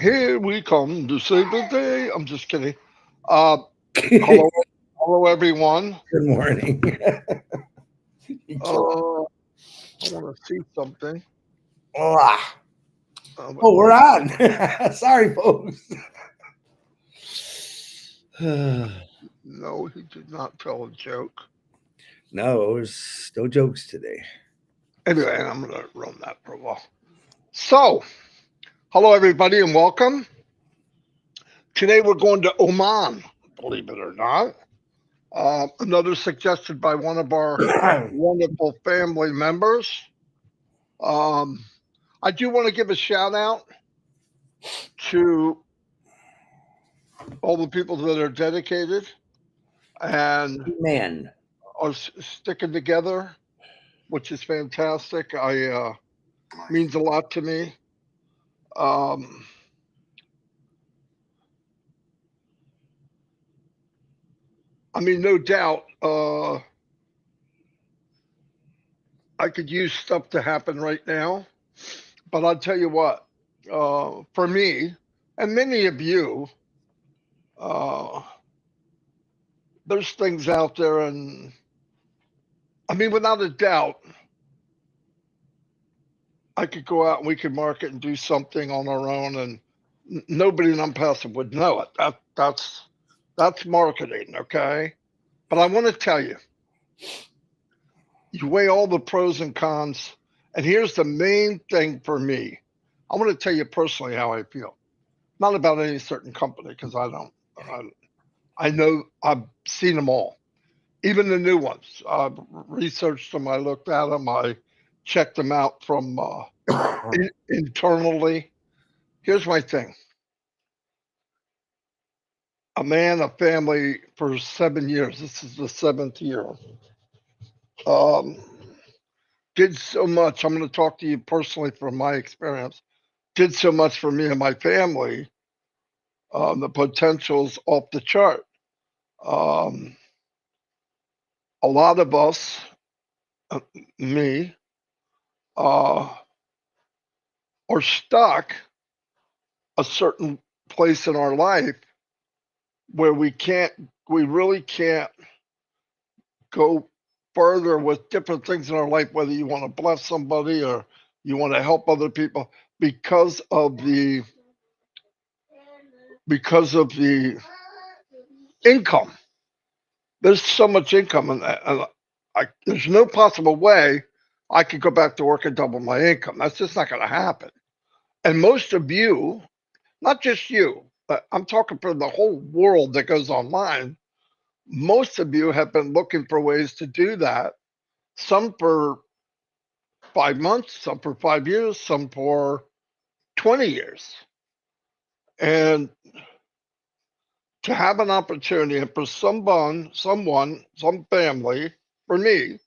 Here we come to save the day. I'm just kidding. Uh, hello, hello, everyone. Good morning. You killed- I want to see something. Ah. But Oh, we're on. Sorry, folks. no, he did not tell a joke. No, there's no jokes today. Anyway, I'm going to run that for a while. So, hello, everybody, and welcome. Today we're going to Oman, believe it or not. Another suggested by one of our wonderful family members. Um, I do want to give a shout out to all the people that are dedicated and Man, are sticking together, which is fantastic. Means a lot to me. Um, I mean, no doubt, I could use stuff to happen right now, but I'll tell you what, for me and many of you, uh, there's things out there, and I mean, without a doubt, I could go out and we could market and do something on our own, and nobody in Unpassive would know it. That's marketing, okay? But I want to tell you, you weigh all the pros and cons, and here's the main thing for me. I want to tell you personally how I feel, not about any certain company because I don't. I know I've seen them all, even the new ones. I've researched them. I looked at them. I checked them out from internally. Here's my thing. A man, a family for 7 years. This is the seventh year. Um, did so much. I'm going to talk to you personally from my experience. Did so much for me and my family. The potential's off the chart. Um, a lot of us, uh, me, uh, are stuck a certain place in our life where we really can't go further with different things in our life, whether you want to bless somebody or you want to help other people because of the income. There's so much income, and there's no possible way I could go back to work and double my income. That's just not going to happen. And most of you, not just you, but I'm talking for the whole world that goes online, most of you have been looking for ways to do that. Some for 5 months, some for 5 years, some for 20 years. And to have an opportunity and for some family, for me,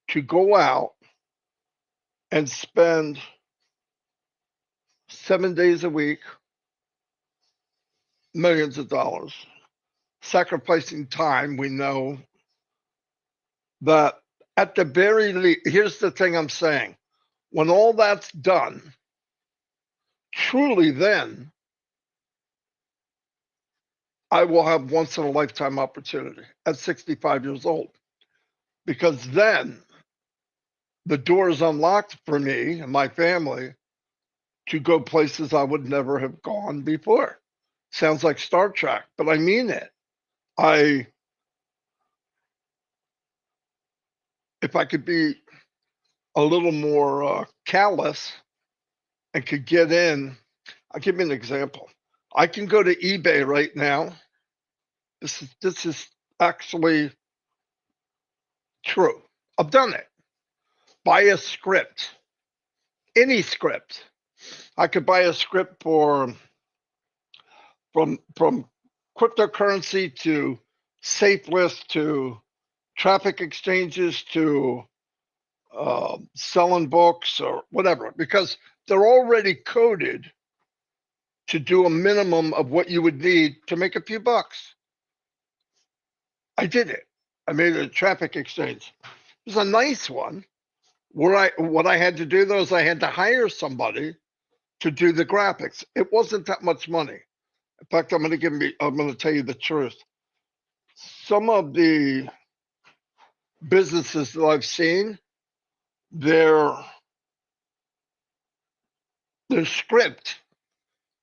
to go out and spend 7 days a week, millions of dollars, sacrificing time, we know that at the very least, here's the thing I'm saying. When all that's done, truly then I will have once in a lifetime opportunity at 65 years old. Because then the door is unlocked for me and my family to go places I would never have gone before. Sounds like Star Trek, but I mean it. I If I could be a little more callous and could get in, I'll give you an example. I can go to eBay right now. This is actually true. I've done it. Buy a script, any script. I could buy a script for from cryptocurrency to safe list to traffic exchanges to selling books or whatever, because they're already coded to do a minimum of what you would need to make a few bucks. I did it. I made a traffic exchange. It was a nice one. What I had to do though is I had to hire somebody to do the graphics. It wasn't that much money. In fact, I'm going to tell you the truth. Some of the businesses that I've seen, their script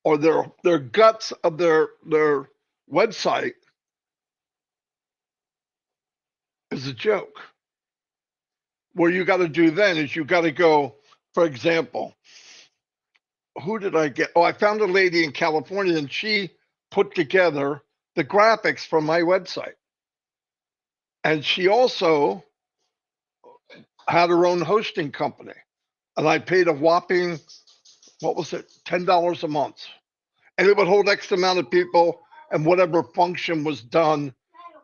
or their guts of their website is a joke. What you got to do then is you got to go, for example, who did I get? Oh, I found a lady in California, and she put together the graphics for my website. And she also had her own hosting company. And I paid a whopping, what was it, $10 a month. And it would hold X amount of people and whatever function was done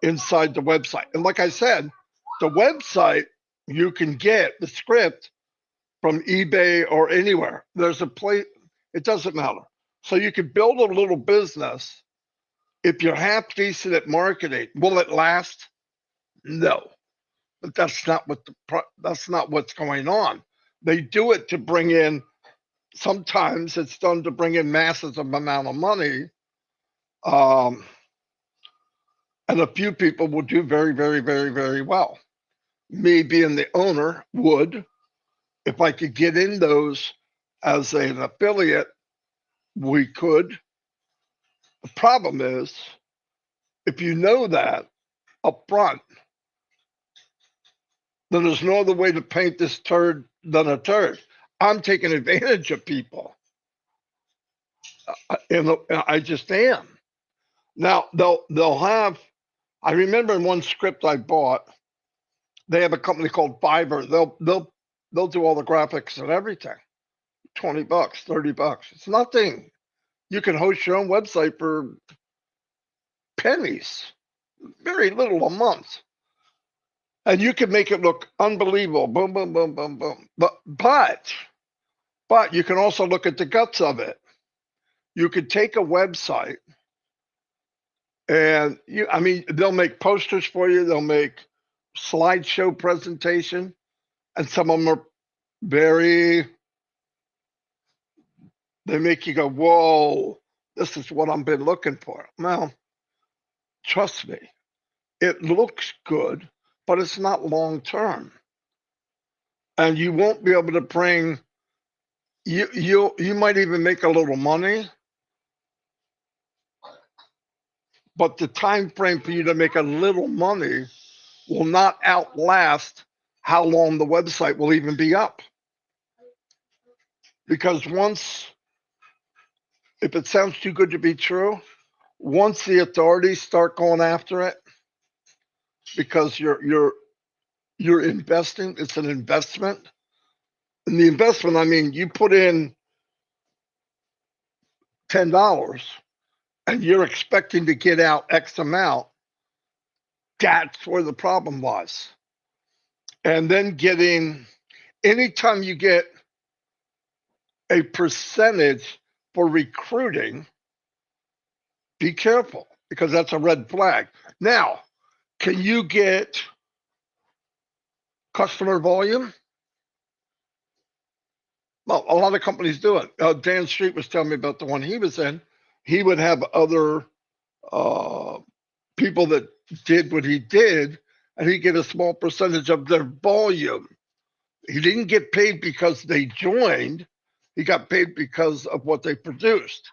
inside the website. And like I said, the website, you can get the script from eBay or anywhere. There's a place, it doesn't matter. So you could build a little business. If you're half decent at marketing, will it last? No. But that's not what's going on. They do it to bring in, sometimes it's done to bring in massive amount of money. And a few people will do very, very, very, very well. Me being the owner would, if I could get in those as an affiliate, we could. The problem is, if you know that up front, then there's no other way to paint this turd than a turd. I'm taking advantage of people. And I just am. Now they'll have, I remember in one script I bought, they have a company called Fiverr. They'll do all the graphics and everything. $20, $30. It's nothing. You can host your own website for pennies, very little a month. And you can make it look unbelievable. Boom, boom, boom, boom, boom. But you can also look at the guts of it. You could take a website and they'll make posters for you. They'll make slideshow presentation, and some of them are they make you go, whoa, this is what I've been looking for. Well, trust me, it looks good, but it's not long term. And you won't be able to bring, you might even make a little money, but the time frame for you to make a little money will not outlast how long the website will even be up. Because if it sounds too good to be true, once the authorities start going after it, because you're investing, it's an investment. And the investment, I mean, you put in $10 and you're expecting to get out X amount. That's where the problem was. And then anytime you get a percentage for recruiting, be careful, because that's a red flag. Now, can you get customer volume? Well, a lot of companies do it. Dan Street was telling me about the one he was in. He would have other people that did what he did, and he'd get a small percentage of their volume. He didn't get paid because they joined. He got paid because of what they produced.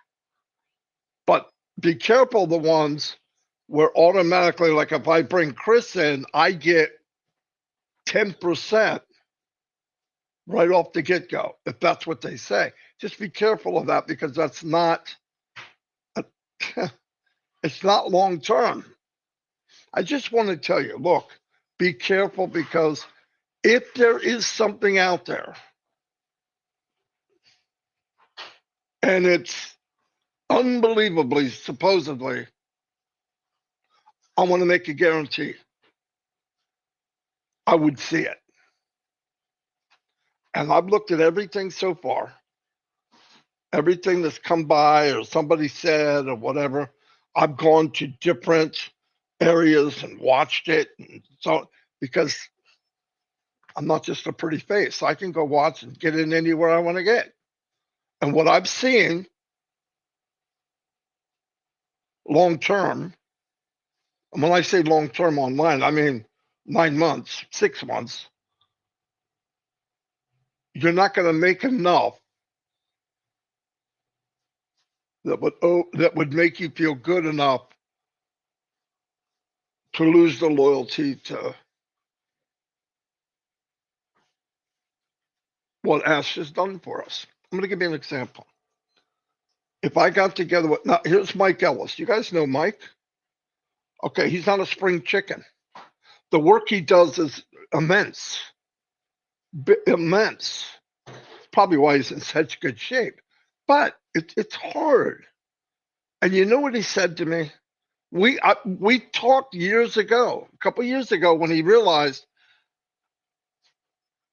But be careful the ones where automatically, like if I bring Chris in, I get 10% right off the get-go, if that's what they say. Just be careful of that, because that's not, it's not long-term. I just want to tell you, look, be careful, because if there is something out there and it's unbelievably, supposedly, I want to make a guarantee, I would see it. And I've looked at everything so far, everything that's come by or somebody said or whatever. I've gone to different areas and watched it. And so, because I'm not just a pretty face, I can go watch and get in anywhere I want to get. And what I've seen long term, and when I say long term online, I mean 9 months, 6 months, you're not going to make enough that would make you feel good enough to lose the loyalty to what Ash has done for us. I'm going to give you an example. If I got together with, now here's Mike Ellis. You guys know Mike? Okay, he's not a spring chicken. The work he does is immense. Immense. Probably why he's in such good shape. But it's hard. And you know what he said to me? We talked years ago, a couple years ago, when he realized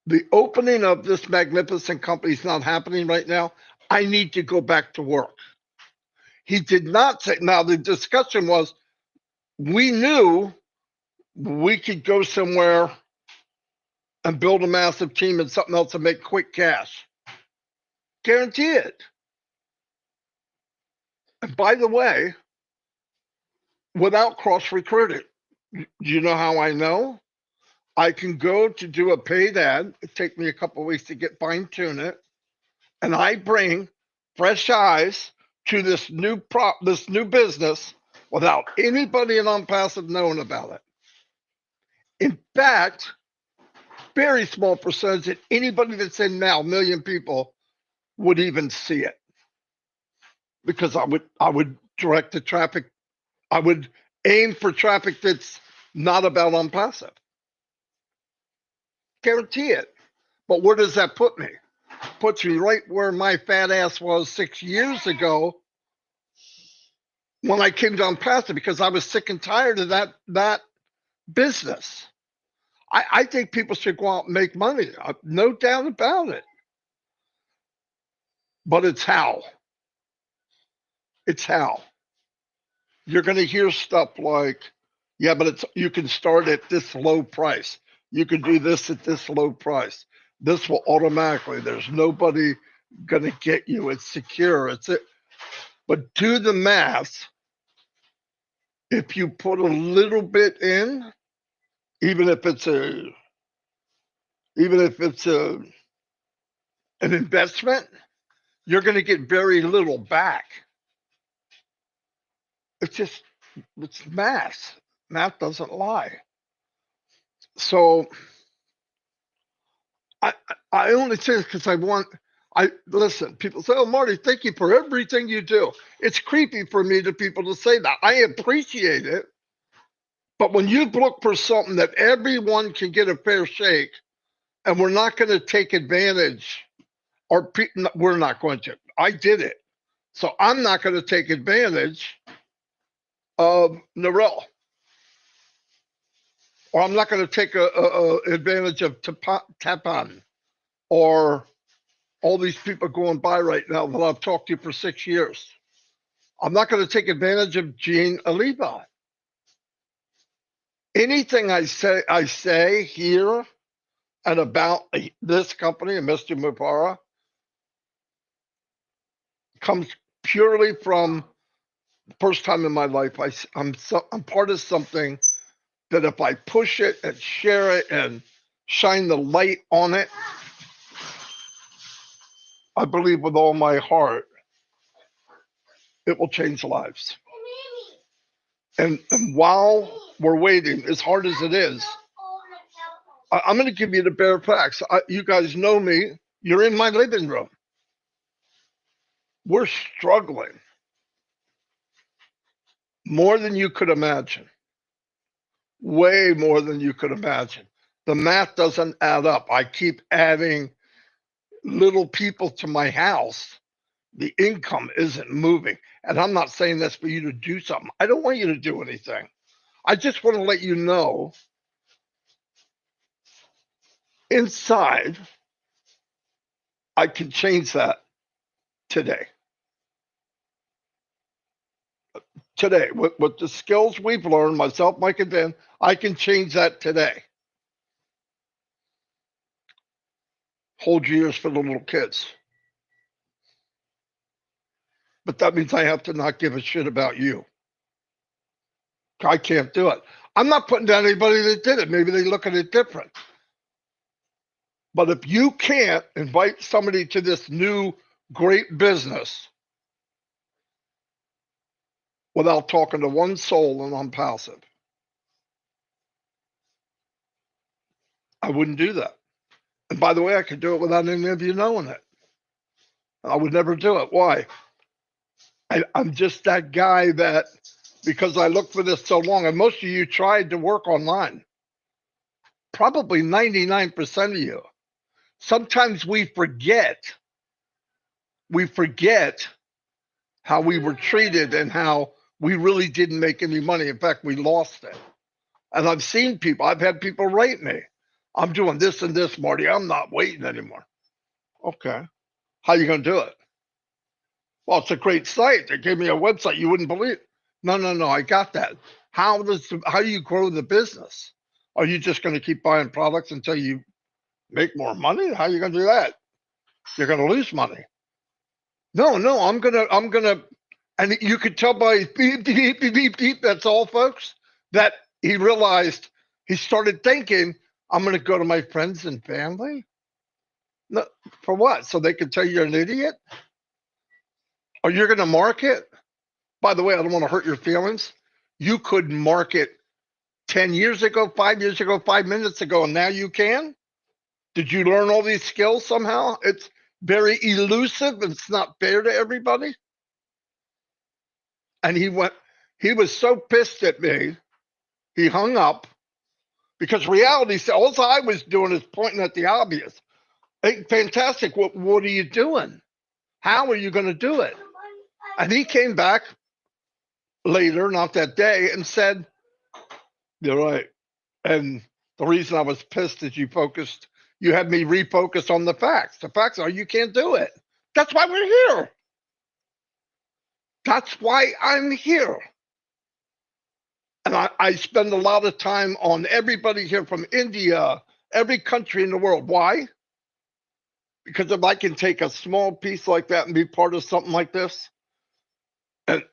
the opening of this magnificent company is not happening right now. I need to go back to work. He did not say, now the discussion was, we knew we could go somewhere and build a massive team and something else and make quick cash. Guarantee it. And by the way, without cross recruiting, do you know how I know? I can go to do a paid ad. It takes me a couple of weeks to get fine tune it. And I bring fresh eyes to this new business without anybody in Unpassive knowing about it. In fact, very small percentage of anybody that's in now, 1 million people, would even see it. Because I would direct the traffic. I would aim for traffic that's not about Unpassive. Guarantee it. But where does that put me? Puts me right where my fat ass was 6 years ago when I came to Unpassive, because I was sick and tired of that business. I think people should go out and make money. No doubt about it. But it's how. It's how. You're going to hear stuff like, yeah, but you can start at this low price. You can do this at this low price. This will automatically, there's nobody going to get you. It's secure. It's it. But do the math. If you put a little bit in, even if it's an investment, you're going to get very little back. It's math. Math doesn't lie. So I only say this because listen, people say, oh, Marty, thank you for everything you do. It's creepy for me to people to say that. I appreciate it. But when you look for something that everyone can get a fair shake, and we're not going to take advantage, or we're not going to. I did it. So I'm not going to take advantage of Narelle. Or I'm not going to take advantage of Tapan or all these people going by right now that I've talked to for 6 years. I'm not going to take advantage of Gene Aliva. Anything I say here and about this company and Mr. Mubara comes purely from the first time in my life. I'm part of something that if I push it and share it and shine the light on it, I believe with all my heart, it will change lives. And while we're waiting, as hard as it is, I'm going to give you the bare facts. You guys know me. You're in my living room. We're struggling more than you could imagine. Way more than you could imagine. The math doesn't add up. I keep adding little people to my house. The income isn't moving. And I'm not saying this for you to do something. I don't want you to do anything. I just want to let you know inside, I can change that today. Today, with the skills we've learned, myself, Mike, and Dan, I can change that today. Hold your ears for the little kids. but that means I have to not give a shit about you. I can't do it. I'm not putting down anybody that did it. Maybe they look at it different. But if you can't invite somebody to this new great business without talking to one soul and I'm passive, I wouldn't do that. And by the way, I could do it without any of you knowing it. I would never do it. Why? I'm just that guy that, because I looked for this so long, and most of you tried to work online. Probably 99% of you. Sometimes we forget how we were treated and how we really didn't make any money. In fact, we lost it. And I've seen people, I've had people write me, I'm doing this and this, Marty. I'm not waiting anymore. Okay. How are you going to do it? Well, it's a great site. They gave me a website. You wouldn't believe it. No. I got that. How do you grow the business? Are you just going to keep buying products until you make more money? How are you going to do that? You're going to lose money. No, I'm gonna, and you could tell by beep, beep, beep, beep, beep, that's all, folks, that he realized, he started thinking, I'm gonna go to my friends and family? No, for what? So they can tell you're an idiot? Or you're gonna market? By the way, I don't want to hurt your feelings. You couldn't market 10 years ago, 5 years ago, 5 minutes ago, and now you can? Did you learn all these skills somehow? It's very elusive. It's not fair to everybody. And he was so pissed at me, he hung up, because reality said, all I was doing is pointing at the obvious. Hey, fantastic. What are you doing? How are you going to do it? And he came back later, not that day, and said, you're right. And the reason I was pissed is you had me refocus on the facts. The facts are you can't do it. That's why we're here. That's why I'm here. And I spend a lot of time on everybody here from India, every country in the world. Why? Because if I can take a small piece like that and be part of something like this,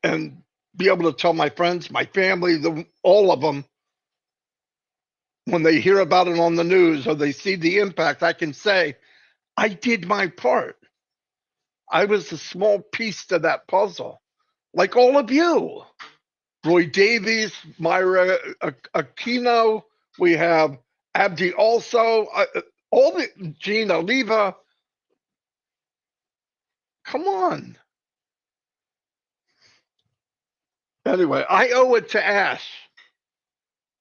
and be able to tell my friends, my family, all of them, when they hear about it on the news or they see the impact, I can say, I did my part. I was a small piece to that puzzle, like all of you. Roy Davies, Myra Aquino, we have Abdi also, all the Gina Oliva. Come on. Anyway, I owe it to Ash.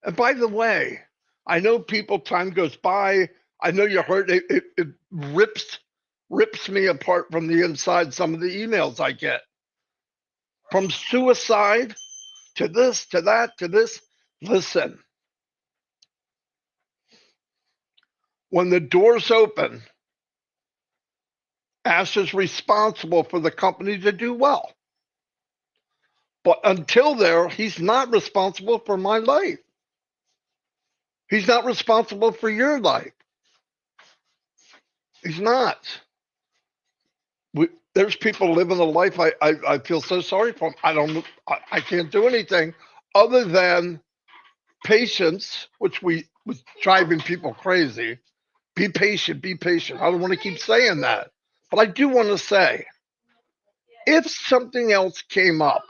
And by the way, I know people, time goes by. I know you're hurt. It rips me apart from the inside, some of the emails I get. From suicide to this, to that, to this. Listen, when the doors open, Ash is responsible for the company to do well. But until there, he's not responsible for my life. He's not responsible for your life. He's not. There's people living a life I feel so sorry for. I can't do anything other than patience, which was driving people crazy. Be patient, be patient. I don't want to keep saying that. But I do want to say, if something else came up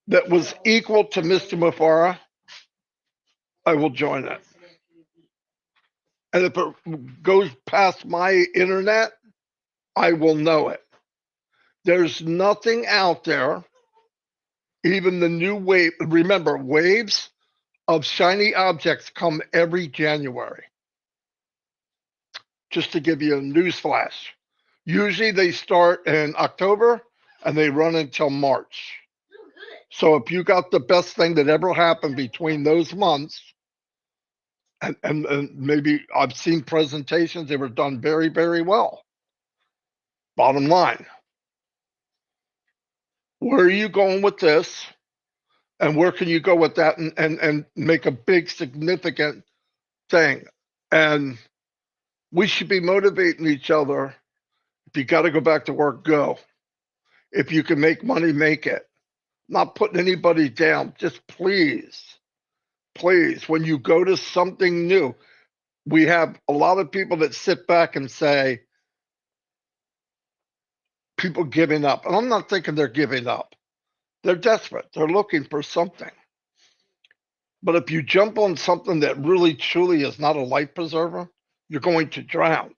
that was equal to Mr. Mufara, I will join it. And if it goes past my internet, I will know it. There's nothing out there, even the new wave. Remember, waves of shiny objects come every January. Just to give you a news flash. Usually they start in October and they run until March. So if you got the best thing that ever happened between those months, and maybe I've seen presentations, they were done very, very well. Bottom line, where are you going with this? And where can you go with that and make a big, significant thing? And we should be motivating each other. If you got to go back to work, go. If you can make money, make it. Not putting anybody down. Just please, when you go to something new, we have a lot of people that sit back and say, people giving up. And I'm not thinking they're giving up. They're desperate. They're looking for something. But if you jump on something that really truly is not a life preserver, you're going to drown.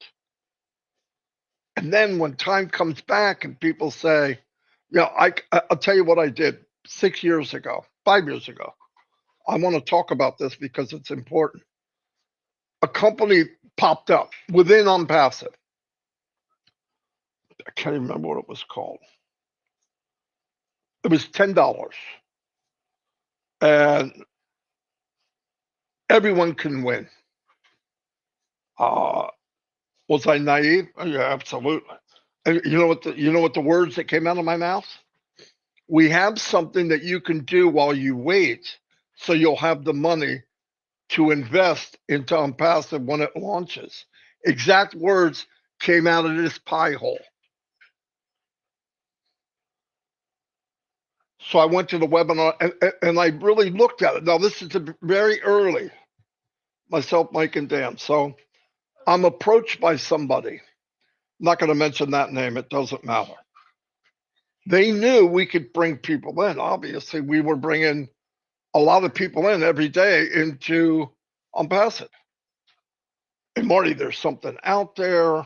And then when time comes back and people say, I'll tell you what I did 6 years ago, 5 years ago. I want to talk about this because it's important. A company popped up within Unpassive. I can't remember what it was called. It was $10. And everyone can win. Was I naive? Oh, yeah, absolutely. And you know what the words that came out of my mouth? We have something that you can do while you wait, so you'll have the money to invest into Unpassive when it launches. Exact words came out of this pie hole. So I went to the webinar and I really looked at it. Now, this is very early, myself, Mike, and Dan. So I'm approached by somebody. I'm not going to mention that name. It doesn't matter. They knew we could bring people in. Obviously, we were bringing a lot of people in every day into Unpassive. And Marty, there's something out there.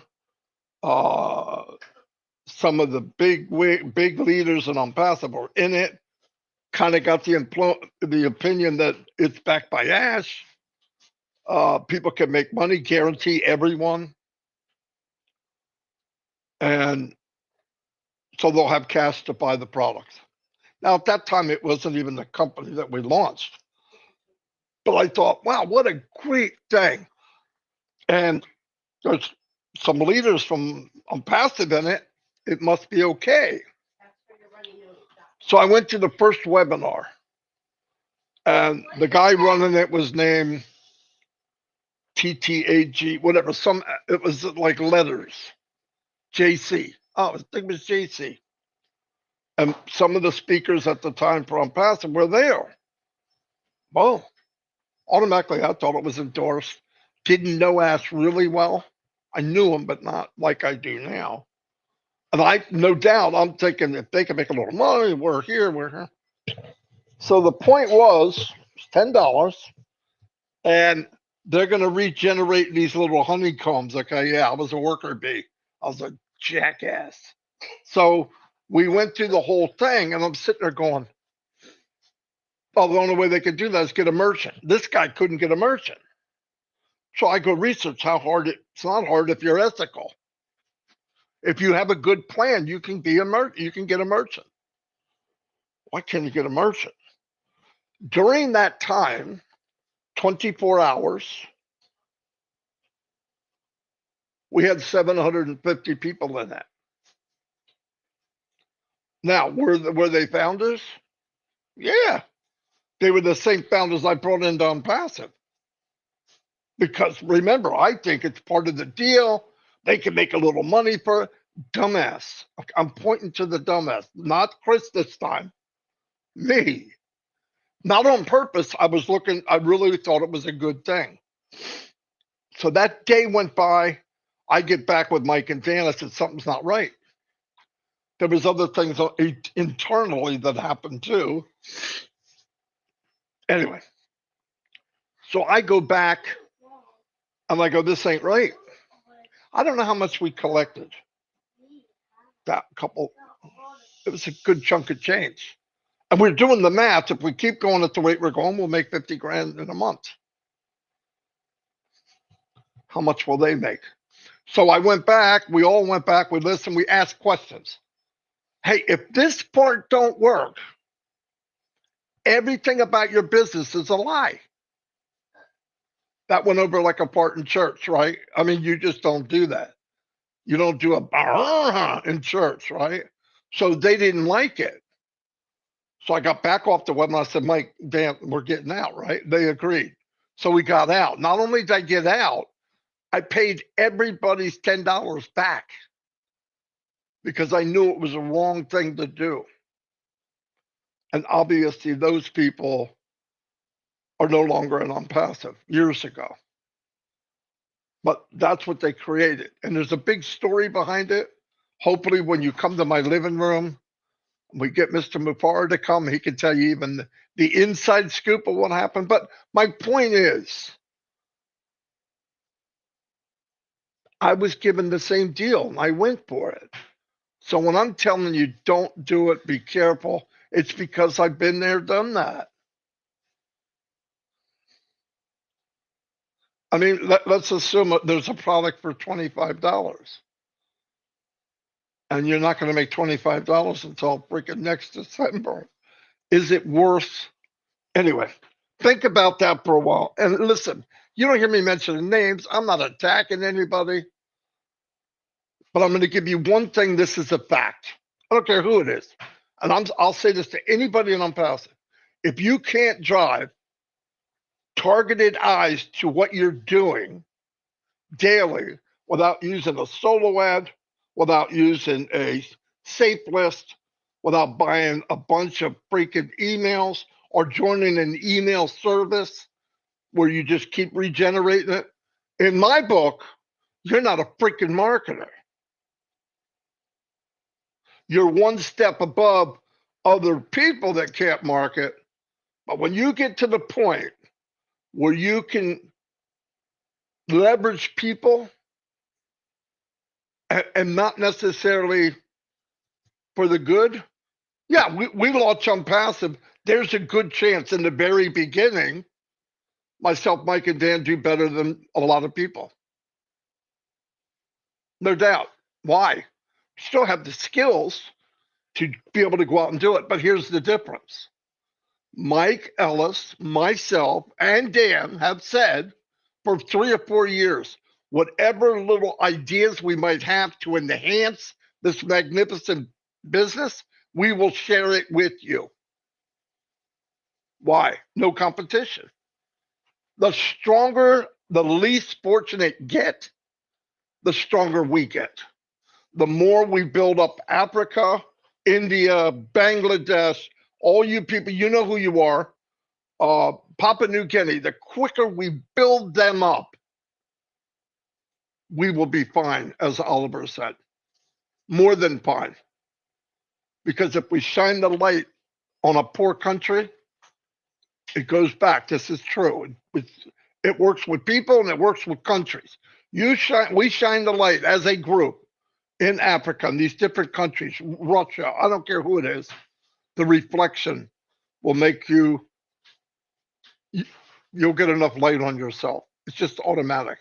Some of the big leaders in Unpassive are in it. Kind of got the opinion that it's backed by Ash. People can make money, guarantee everyone. And so they'll have cash to buy the products. Now, at that time, it wasn't even the company that we launched. But I thought, wow, what a great thing. And there's some leaders from Unpassive in it. It must be okay. So I went to the first webinar. And the guy running it was named TTAG, whatever. It was like letters. JC. Oh, I think it was JC. And some of the speakers at the time for Unpassive were there. Well, automatically I thought it was endorsed. Didn't know Ash really well. I knew him, but not like I do now. And I, no doubt, I'm thinking if they can make a little money, we're here. So the point was $10, and they're going to regenerate these little honeycombs. Okay, yeah, I was a worker bee. I was a jackass. So we went through the whole thing, and I'm sitting there going, oh, the only way they could do that is get a merchant. This guy couldn't get a merchant. So I go research how hard it's not hard if you're ethical. If you have a good plan, you can be a merchant. You can get a merchant. Why can't you get a merchant? During that time, 24 hours, we had 750 people in that. Now, were they founders? Yeah. They were the same founders I brought into Unpassive. Because remember, I think it's part of the deal. They can make a little money for it. Dumbass. I'm pointing to the dumbass, not Chris this time. Me. Not on purpose. I really thought it was a good thing. So that day went by. I get back with Mike and Dan. I said, something's not right. There was other things internally that happened too. Anyway, so I go back and I go, this ain't right. I don't know how much we collected. That couple, it was a good chunk of change. And we're doing the math. If we keep going at the rate we're going, we'll make 50 grand in a month. How much will they make? So I went back, we all went back, we listened, we asked questions. Hey, if this part don't work, everything about your business is a lie. That went over like a part in church, right? I mean, you just don't do that. You don't do a in church, right? So they didn't like it. So I got back off the web and I said, Mike, Dan, we're getting out, right? They agreed. So we got out. Not only did I get out, I paid everybody's $10 back. because I knew it was a wrong thing to do. And obviously, those people are no longer in passive years ago. But that's what they created. And there's a big story behind it. Hopefully, when you come to my living room, we get Mr. Mufar to come, he can tell you even the inside scoop of what happened. But my point is, I was given the same deal and I went for it. So when I'm telling you don't do it, be careful, it's because I've been there, done that. I mean, let's assume there's a product for $25 and you're not going to make $25 until freaking next December. Is it worth? Anyway, think about that for a while. And listen, you don't hear me mentioning names. I'm not attacking anybody, but I'm going to give you one thing. This is a fact. I don't care who it is. And I'll say this to anybody in Unpassive. If you can't drive targeted eyes to what you're doing daily without using a solo ad, without using a safe list, without buying a bunch of freaking emails or joining an email service where you just keep regenerating it. In my book, you're not a freaking marketer. You're one step above other people that can't market. But when you get to the point where you can leverage people and not necessarily for the good, yeah, we launch Unpassive. There's a good chance in the very beginning, myself, Mike, and Dan do better than a lot of people. No doubt. Why? Still have the skills to be able to go out and do it. But here's the difference. Mike Ellis, myself, and Dan have said for 3 or 4 years, whatever little ideas we might have to enhance this magnificent business, we will share it with you. Why? No competition. The stronger the least fortunate get, the stronger we get. The more we build up Africa, India, Bangladesh, all you people, you know who you are, Papua New Guinea, the quicker we build them up, we will be fine, as Oliver said. More than fine. Because if we shine the light on a poor country, it goes back. This is true. It works with people and it works with countries. We shine the light as a group in Africa, in these different countries, Russia, I don't care who it is, the reflection will make you'll get enough light on yourself. It's just automatic.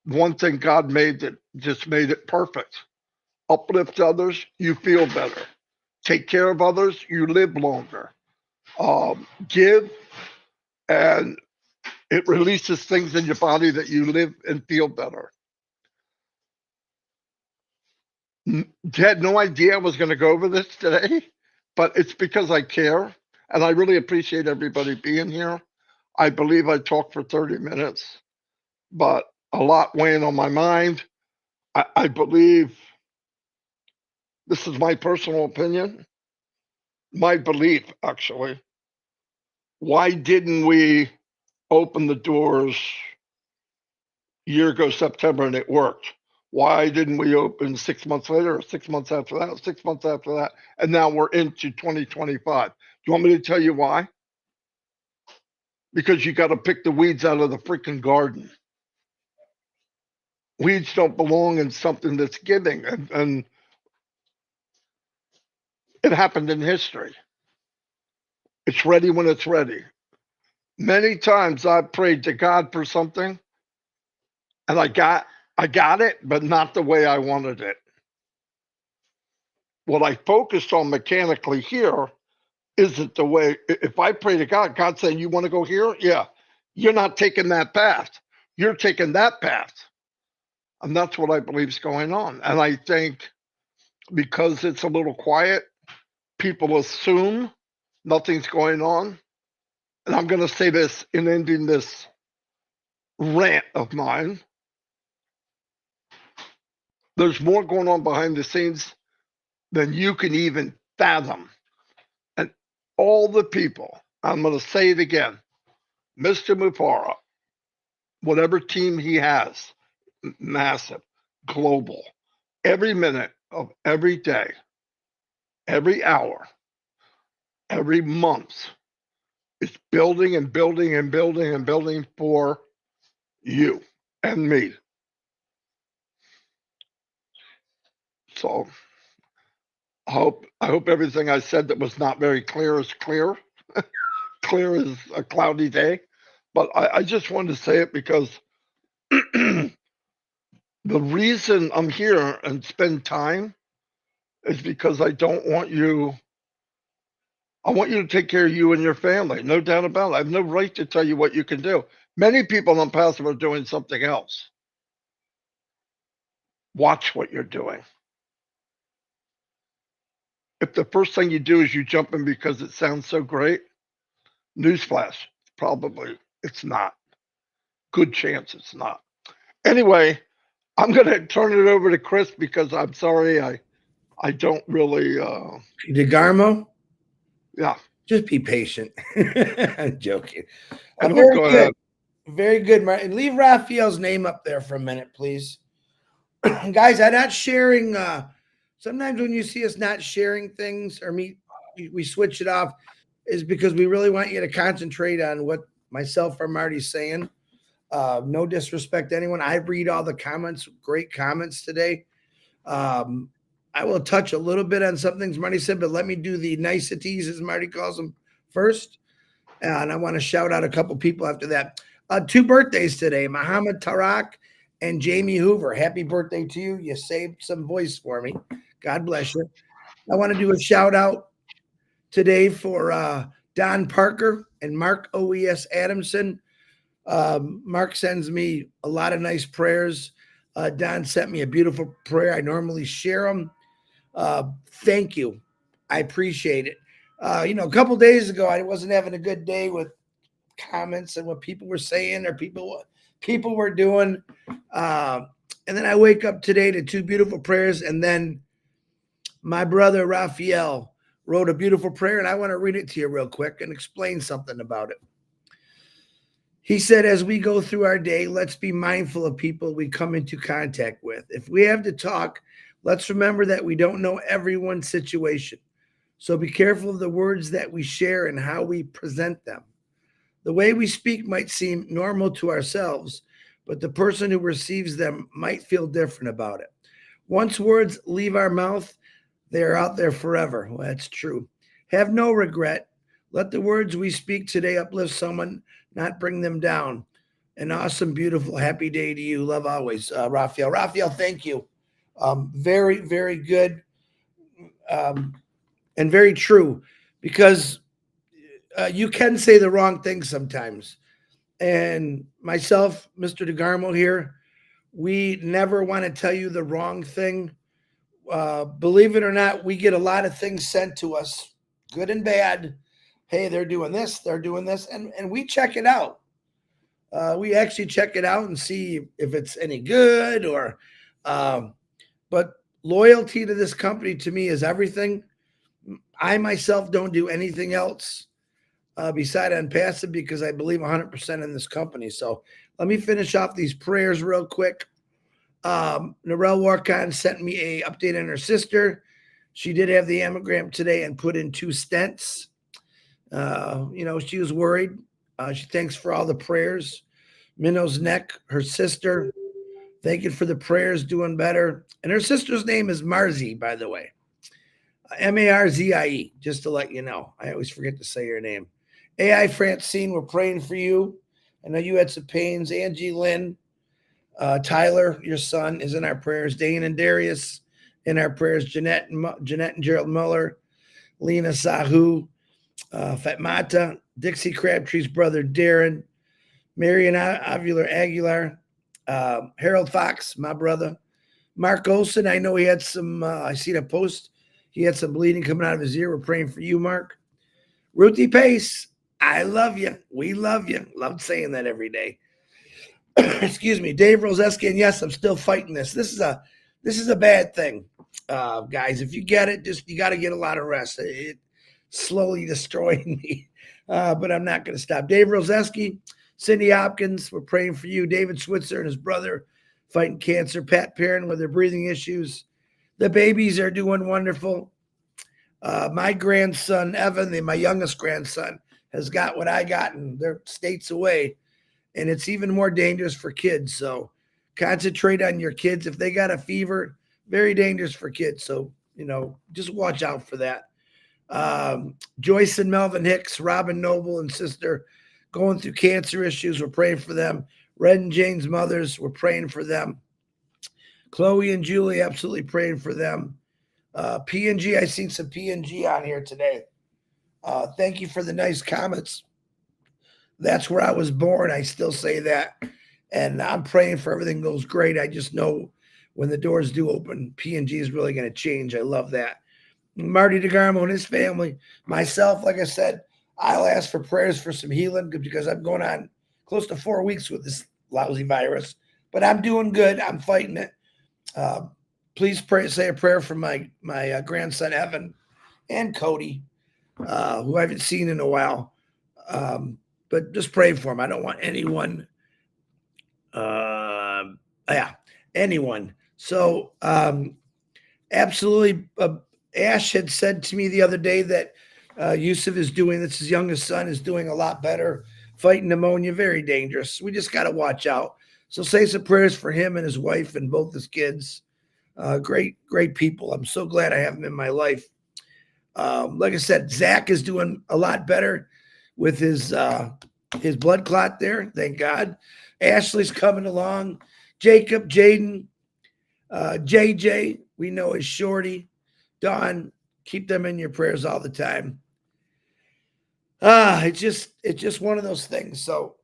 One thing God made that just made it perfect. Uplift others, you feel better. Take care of others, you live longer. Give, and it releases things in your body that you live and feel better. Had no idea I was going to go over this today, but it's because I care, and I really appreciate everybody being here. I believe I talked for 30 minutes, but a lot weighing on my mind. I believe this is my personal opinion, my belief, actually. Why didn't we open the doors a year ago, September, and it worked? Why didn't we open 6 months later, or 6 months after that, 6 months after that, and now we're into 2025? Do you want me to tell you why? Because you got to pick the weeds out of the freaking garden. Weeds don't belong in something that's giving, and it happened in history. It's ready when it's ready. Many times I've prayed to God for something, and I got it, but not the way I wanted it. What I focused on mechanically here isn't the way. If I pray to God, God's saying, you want to go here? Yeah. You're not taking that path. You're taking that path. And that's what I believe is going on. And I think because it's a little quiet, people assume nothing's going on. And I'm going to say this in ending this rant of mine. There's more going on behind the scenes than you can even fathom. And all the people, I'm going to say it again, Mr. Mupara, whatever team he has, massive, global, every minute of every day, every hour, every month, it's building and building and building and building for you and me. So I hope everything I said that was not very clear is clear. Clear as a cloudy day. But I just wanted to say it because the reason I'm here and spend time is because I don't want you. I want you to take care of you and your family. No doubt about it. I have no right to tell you what you can do. Many people on passive are doing something else. Watch what you're doing. If the first thing you do is you jump in because it sounds so great, newsflash, probably it's not. Good chance it's not. Anyway, I'm going to turn it over to Chris because I'm sorry I don't really DeGarmo, yeah. just be patient. I'm joking. I will Very go good. ahead. Very good, Marty. Leave Raphael's name up there for a minute, please. Guys, I'm not sharing. Sometimes when you see us not sharing things or we switch it off, is because we really want you to concentrate on what myself or Marty's saying. No disrespect to anyone. I read all the comments, great comments today. I will touch a little bit on some things Marty said, but let me do the niceties, as Marty calls them, first. And I want to shout out a couple people after that. 2 birthdays today, Muhammad Tarak and Jamie Hoover. Happy birthday to you. You saved some voice for me. God bless you. I want to do a shout out today for Don Parker and Mark OES Adamson. Mark sends me a lot of nice prayers. Don sent me a beautiful prayer. I normally share them. Thank you. I appreciate it. A couple days ago, I wasn't having a good day with comments and what people were saying or people were doing. And then I wake up today to 2 beautiful prayers. And then my brother Raphael wrote a beautiful prayer. And I want to read it to you real quick and explain something about it. He said, as we go through our day, let's be mindful of people we come into contact with. If we have to talk, let's remember that we don't know everyone's situation. So be careful of the words that we share and how we present them. The way we speak might seem normal to ourselves, but the person who receives them might feel different about it. Once words leave our mouth, they are out there forever. Well, that's true. Have no regret. Let the words we speak today uplift someone, not bring them down. An awesome, beautiful, happy day to you. Love always, Raphael. Raphael, thank you. Very, very good and very true, because you can say the wrong thing sometimes. And myself, Mr. DeGarmo here, we never want to tell you the wrong thing. Believe it or not, we get a lot of things sent to us, good and bad. Hey, they're doing this, and we check it out. We actually check it out and see if it's any good but loyalty to this company to me is everything. I myself don't do anything else beside on passive because I believe 100% in this company. So let me finish off these prayers real quick. Narelle Warcon sent me a update on her sister. She did have the mammogram today and put in 2 stents. She was worried. She thanks for all the prayers. Minnow's neck, her sister, thank you for the prayers, doing better. And her sister's name is Marzie, by the way. Marzie, just to let you know. I always forget to say your name. AI Francine, we're praying for you. I know you had some pains. Angie Lynn, Tyler, your son, is in our prayers. Dane and Darius in our prayers. Jeanette and Gerald Muller, Lena Sahu, Fatmata, Dixie Crabtree's brother Darren, Marion Aguilar, Harold Fox, my brother, Mark Olson. I know he had some, I see the post. He had some bleeding coming out of his ear. We're praying for you, Mark. Ruthie Pace, I love you. We love you. Love saying that every day. Excuse me. Dave Roseski, and yes, I'm still fighting this. This is a bad thing. Guys, if you get it, you got to get a lot of rest. It's slowly destroying me, but I'm not going to stop. Dave Roseski, Cindy Hopkins, we're praying for you. David Switzer and his brother fighting cancer. Pat Perrin with their breathing issues. The babies are doing wonderful. My grandson, Evan, my youngest grandson, has got what I got, and they're states away. And it's even more dangerous for kids. So concentrate on your kids. If they got a fever, very dangerous for kids. So, just watch out for that. Joyce and Melvin Hicks, Robin Noble and sister going through cancer issues. We're praying for them. Red and Jane's mothers, we're praying for them. Chloe and Julie, absolutely praying for them. P&G, I seen some P&G on here today. Thank you for the nice comments. That's where I was born. I still say that. And I'm praying for everything goes great. I just know when the doors do open, P&G is really going to change. I love that. Marty DeGarmo and his family. Myself, like I said, I'll ask for prayers for some healing because I'm going on close to 4 weeks with this lousy virus. But I'm doing good. I'm fighting it. Please say a prayer for my grandson, Evan, and Cody, who I haven't seen in a while. But just pray for him. I don't want anyone. Anyone. So absolutely. Ash had said to me the other day that Yusuf is doing this. His youngest son is doing a lot better, fighting pneumonia. Very dangerous. We just got to watch out. So say some prayers for him and his wife and both his kids. Great people. I'm so glad I have them in my life. Like I said, Zach is doing a lot better with his blood clot there. Thank God. Ashley's coming along. Jacob, Jaden, JJ, we know is Shorty. Don, keep them in your prayers all the time. It's just one of those things. So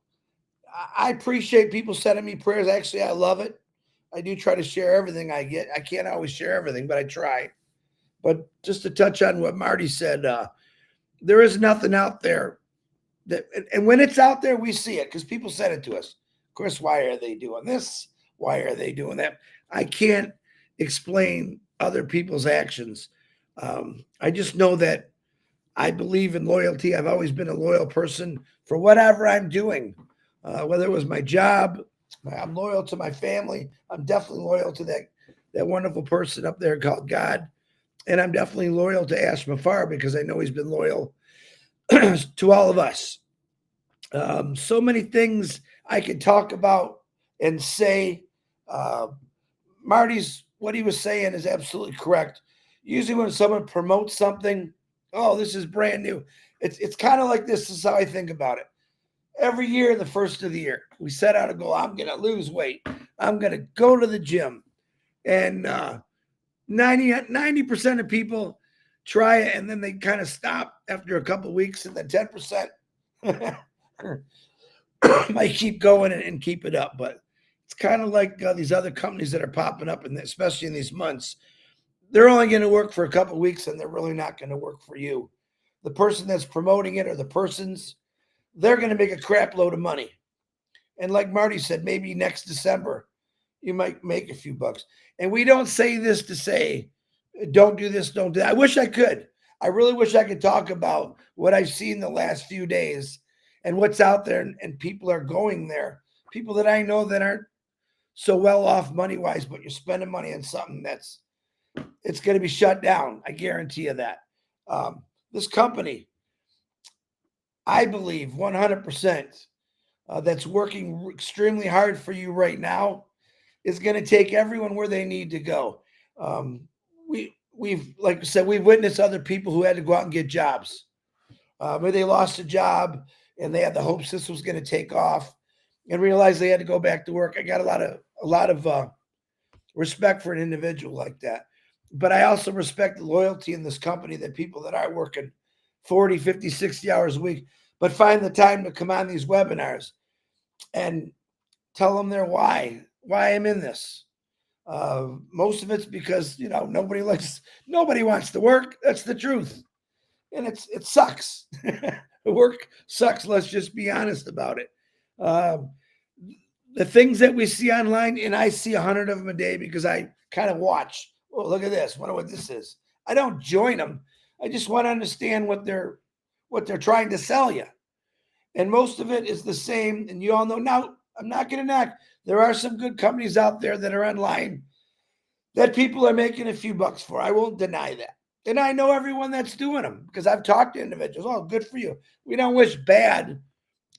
I appreciate people sending me prayers. Actually, I love it. I do try to share everything I get. I can't always share everything, but I try. But just to touch on what Marty said, there is nothing out there and when it's out there, we see it because people send it to us. Chris, why are they doing this? Why are they doing that? I can't explain other people's actions. I just know that I believe in loyalty. I've always been a loyal person for whatever I'm doing, whether it was my job. I'm loyal to my family. I'm definitely loyal to that wonderful person up there called God. And I'm definitely loyal to Ash Mafar because I know he's been loyal to all of us. So many things I could talk about and say. Marty's, what he was saying is absolutely correct. Usually when someone promotes something, oh, this is brand new. It's kind of like this is how I think about it. Every year, the first of the year, we set out a goal. I'm going to lose weight. I'm going to go to the gym. And 90% of people try it, and then they kind of stop after a couple of weeks, and then 10% might keep going and keep it up. But it's kind of like these other companies that are popping up, and especially in these months, they're only going to work for a couple of weeks, and they're really not going to work for you. The person that's promoting it or the persons, they're going to make a crap load of money. And like Marty said, maybe next December, you might make a few bucks. And we don't say this to say, don't do this, don't do that. I wish I could. I really wish I could talk about what I've seen the last few days and what's out there. And people are going there. People that I know that aren't so well off money-wise, but you're spending money on something it's going to be shut down. I guarantee you that. This company, I believe 100%, that's working extremely hard for you right now is going to take everyone where they need to go. We've, like I said, we've witnessed other people who had to go out and get jobs. Where they lost a job and they had the hopes this was going to take off and realized they had to go back to work. I got a lot of respect for an individual like that. But I also respect the loyalty in this company that people that are working 40, 50, 60 hours a week, but find the time to come on these webinars and tell them their why I'm in this. Most of it's because, nobody wants to work. That's the truth. And it sucks. Work sucks. Let's just be honest about it. The things that we see online, and I see 100 of them a day because I kind of watch Oh, look at this. Wonder what this is. I don't join them. I just want to understand what they're trying to sell you. And most of it is the same. And you all know now, I'm not going to knock. There are some good companies out there that are online that people are making a few bucks for. I won't deny that. And I know everyone that's doing them because I've talked to individuals. Oh, good for you. We don't wish bad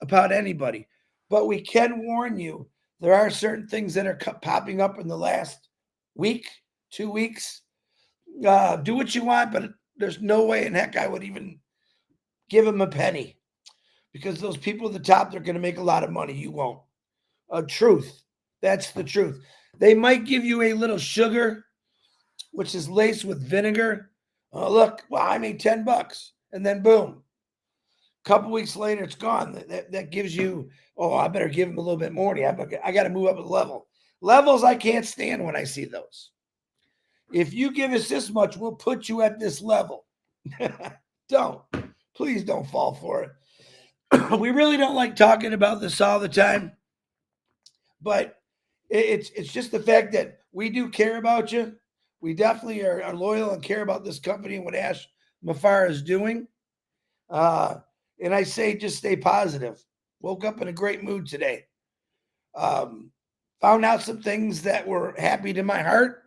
about anybody, but we can warn you there are certain things that are popping up in the last week, 2 weeks. Do what you want, but there's no way in heck I would even give them a penny because those people at the top, they're going to make a lot of money. You won't. Truth. That's the truth. They might give you a little sugar, which is laced with vinegar. Oh, look, well, I made $10. And then boom, a couple weeks later, it's gone. That gives you, oh, I better give them a little bit more. I got to move up a level. Levels I can't stand when I see those. If you give us this much, we'll put you at this level. Please don't fall for it. We really don't like talking about this all the time, but it's just the fact that we do care about you. We definitely are loyal and care about this company and what Ash Mafar is doing. And I say just stay positive. Woke up in a great mood today. Found out some things that were happy to my heart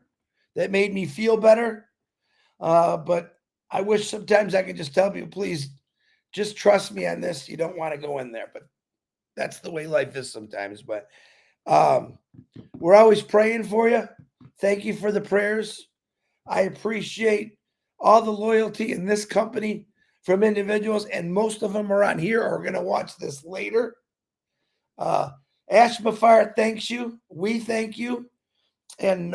that made me feel better. But I wish sometimes I could just tell people, please just trust me on this. You don't want to go in there, but that's the way life is sometimes. But we're always praying for you. Thank you for the prayers. I appreciate all the loyalty in this company from individuals, and most of them are on here or are going to watch this later. Ash Mafar thanks you. We thank you. And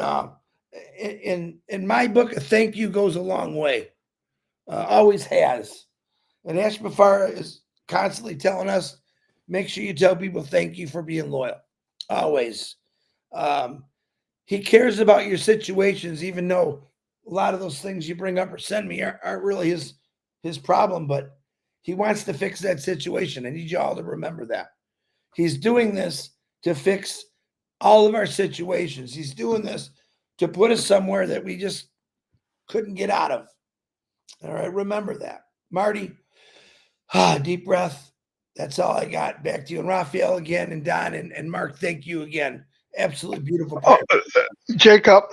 in my book, a thank you goes a long way. Always has. And Ash Mafar is constantly telling us, make sure you tell people thank you for being loyal. Always. He cares about your situations, even though a lot of those things you bring up or send me aren't really his problem, but he wants to fix that situation. I need you all to remember that. He's doing this to fix all of our situations. He's doing this to put us somewhere that we just couldn't get out of. All right, remember that. Marty, deep breath. That's all I got. Back to you. And Raphael again, and Don and Mark, thank you again. Absolutely beautiful. Jacob,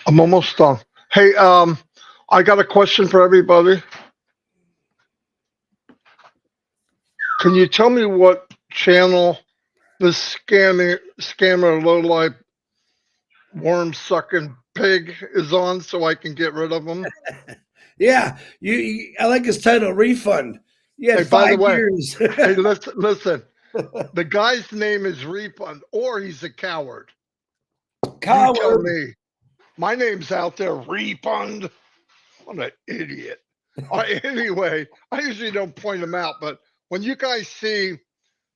I'm almost done. Hey, I got a question for everybody. Can you tell me what channel this scammer lowlife worm sucking pig is on so I can get rid of him? Yeah, I like his title, Refund. Yeah, hey, by the 5 way, years. hey, listen. The guy's name is Refund, or he's a coward. Coward. You tell me. My name's out there, Refund. What an idiot. Anyway, I usually don't point them out, but when you guys see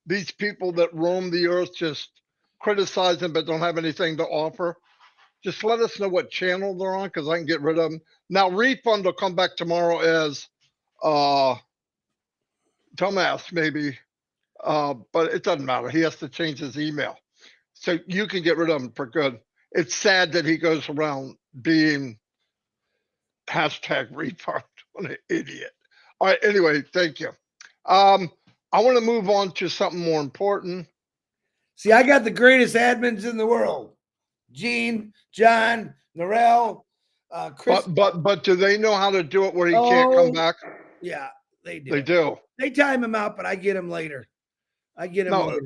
these people that roam the earth just criticizing but don't have anything to offer, just let us know what channel they're on because I can get rid of them. Now, Refund will come back tomorrow as dumbass, maybe, but it doesn't matter. He has to change his email. So you can get rid of him for good. It's sad that he goes around being #refund. What an idiot. All right, anyway, thank you. I want to move on to something more important. See, I got the greatest admins in the world. Gene, John, Norell, Chris. But do they know how to do it where he can't come back? Yeah, they do. They do. They time him out, but I get him later. I get him later.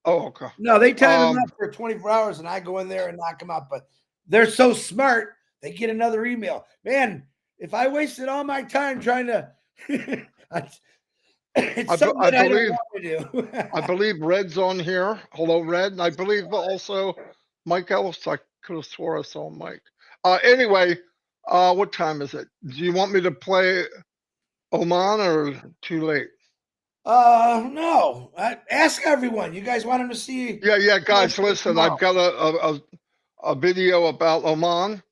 Oh, okay. No, they time him out for 24 hours, and I go in there and knock him out. But they're so smart, they get another email. Man, if I wasted all my time trying to, it's something that I don't want to do. I believe Red's on here. Hello, Red. And I believe also Mike Ellis. I could have swore I saw Mike. Anyway, what time is it? Do you want me to play Oman or too late? No. Ask everyone. You guys want him to see? Yeah, guys, listen. I've got a video about Oman.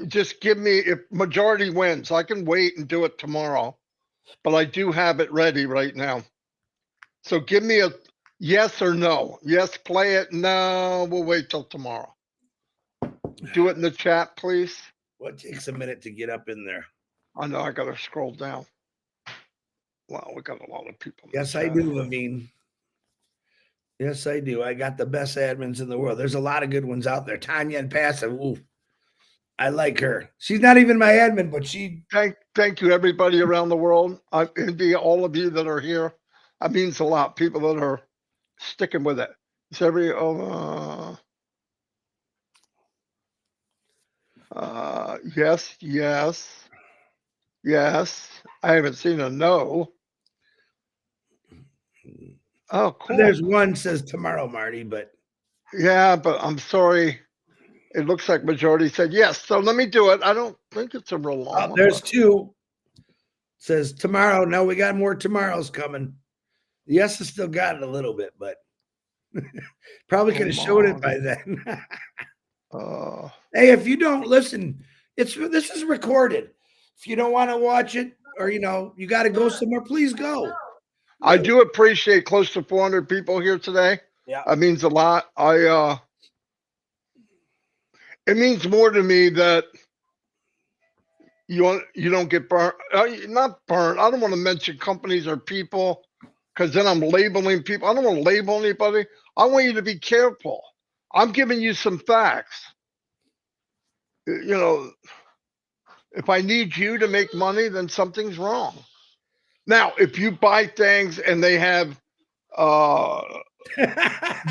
Just give me, if majority wins, I can wait and do it tomorrow, but I do have it ready right now. So give me a yes or no. Yes, play it. No, we'll wait till tomorrow. Do it in the chat, please. What takes a minute to get up in there? I know I got to scroll down. Wow, we got a lot of people. Yes, I do, Levine. Yes, I do. I got the best admins in the world. There's a lot of good ones out there. Tanya and Passive. Ooh, I like her. She's not even my admin, but she. Thank you, everybody around the world. And all of you that are here. That means a lot. People that are sticking with it. It's yes. I haven't seen a no. Oh, cool. There's one says tomorrow, Marty, but yeah, but I'm sorry. It looks like majority said yes. So let me do it. I don't think it's a real long one. There's two. Says tomorrow. No, we got more tomorrows coming. Yes, I still got it a little bit, but probably could have showed it by then. Hey, if you don't listen, this is recorded. If you don't want to watch it, or you got to go somewhere, please go. I do appreciate close to 400 people here today. Yeah, that means a lot. It means more to me that you don't get burnt. Not burnt. I don't want to mention companies or people because then I'm labeling people. I don't want to label anybody. I want you to be careful. I'm giving you some facts. If I need you to make money, then something's wrong. Now, if you buy things and they have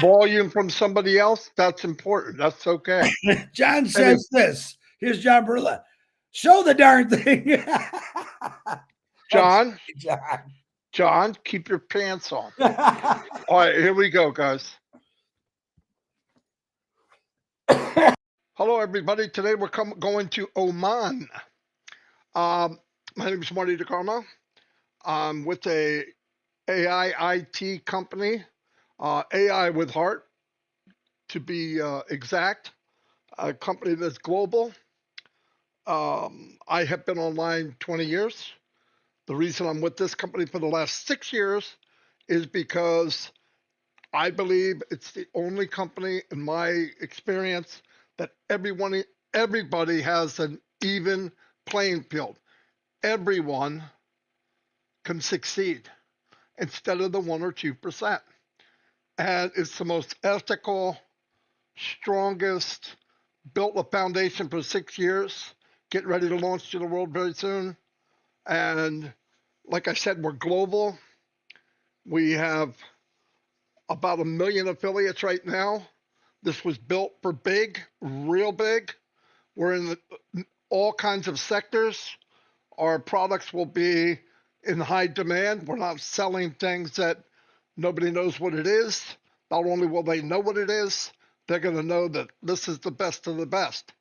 volume from somebody else, that's important. That's okay. John says this. Here's John Barilla. Show the darn thing. John, keep your pants on. All right, here we go, guys. Hello, everybody. Today we're going to Oman. My name is Marty DeCarmo. I'm with a AI IT company, AI with heart, to be exact, a company that's global. I have been online 20 years. The reason I'm with this company for the last 6 years is because I believe it's the only company in my experience that everybody has an even playing field. Everyone can succeed instead of the 1 or 2%. And it's the most ethical, strongest, built a foundation for 6 years, getting ready to launch to the world very soon. And like I said, we're global. We have about 1 million affiliates right now. This was built for big, real big. We're in all kinds of sectors. Our products will be in high demand. We're not selling things that nobody knows what it is. Not only will they know what it is, they're going to know that this is the best of the best.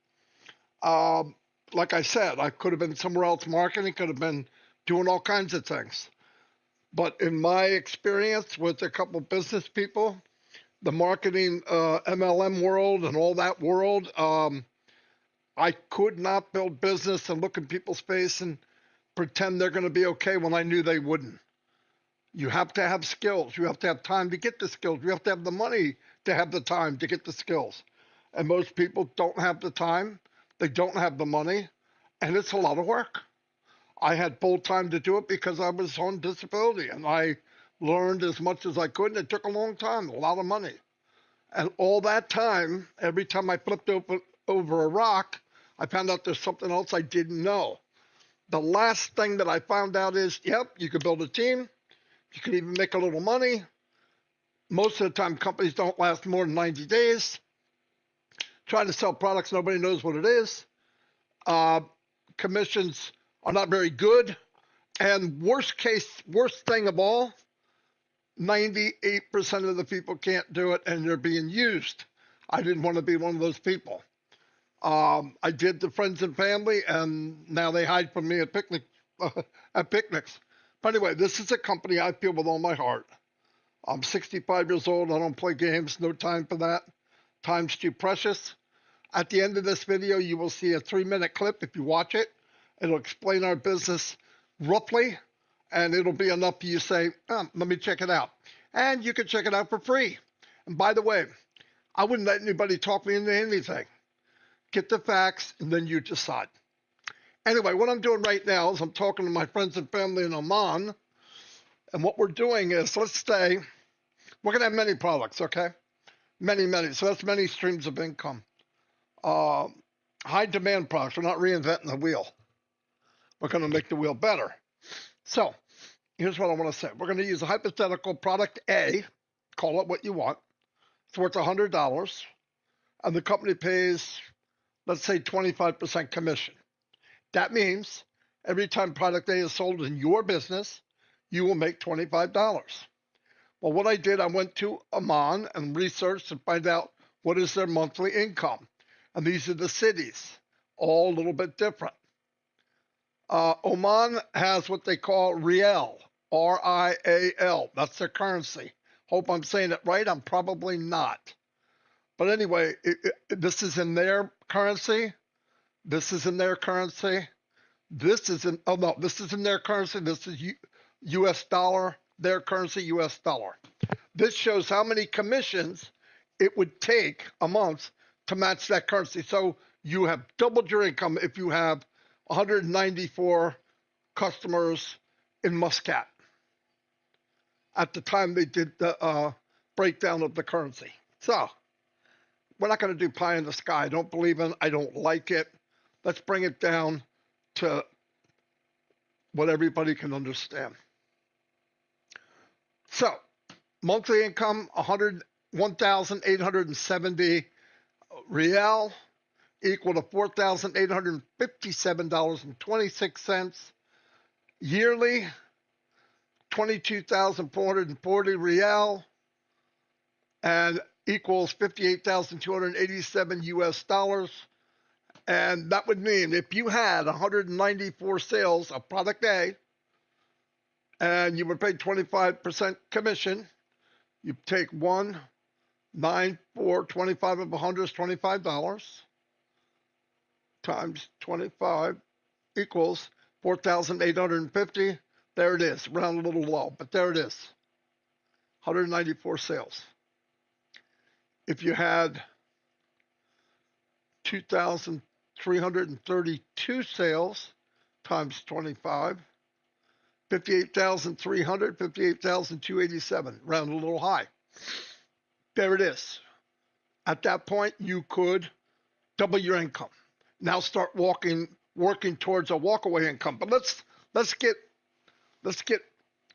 Like I said, I could have been somewhere else marketing, could have been doing all kinds of things. But in my experience with a couple business people, the marketing MLM world and all that world, I could not build business and look in people's face and pretend they're going to be okay when I knew they wouldn't. You have to have skills. You have to have time to get the skills. You have to have the money to have the time to get the skills. And most people don't have the time. They don't have the money. And it's a lot of work. I had full time to do it because I was on disability and I learned as much as I could. And it took a long time, a lot of money. And all that time, every time I flipped over a rock, I found out there's something else I didn't know. The last thing that I found out is, yep, you can build a team. You can even make a little money. Most of the time, companies don't last more than 90 days. Trying to sell products, nobody knows what it is. Commissions are not very good. And worst thing of all, 98% of the people can't do it and they're being used. I didn't want to be one of those people. I did the friends and family, and now they hide from me at picnics. But anyway, this is a company I feel with all my heart. I'm 65 years old. I don't play games. No time for that. Time's too precious. At the end of this video, you will see a 3-minute clip. If you watch it, it'll explain our business roughly, and it'll be enough for you to say, let me check it out. And you can check it out for free. And by the way, I wouldn't let anybody talk me into anything. get the facts, and then you decide. Anyway, what I'm doing right now is I'm talking to my friends and family in Oman, and what we're doing is, let's say, we're going to have many products, okay? Many. So that's many streams of income. High demand products. We're not reinventing the wheel. We're going to make the wheel better. So here's what I want to say. We're going to use a hypothetical product A, call it what you want. It's worth $100, and the company pays, let's say, 25% commission. That means every time product A is sold in your business, you will make $25. Well, what I did, I went to Oman and researched and find out what is their monthly income. And these are the cities, all a little bit different. Oman has what they call rial, R-I-A-L. That's their currency. Hope I'm saying it right. I'm probably not. But anyway, this is in their currency. This is in their currency. This is in, oh no, this is in their currency. This is US dollar, their currency, US dollar. This shows how many commissions it would take a month to match that currency. So you have doubled your income if you have 194 customers in Muscat at the time they did the breakdown of the currency. So we're not going to do pie in the sky. I don't believe in, I don't like it. Let's bring it down to what everybody can understand. So monthly income, 1,870 rial, equal to $4,857.26. Yearly, 22,440 rial, and equals 58,287 US dollars. And that would mean if you had 194 sales of product A and you were paid 25% commission, you take 194, 25 of 100 is $25 times 25 equals 4,850. There it is, round a little low, but there it is. 194 sales. If you had 2,332 sales times 25, 58,300, 58,287, round a little high. There it is. At that point, you could double your income. Now start working towards a walkaway income. But let's get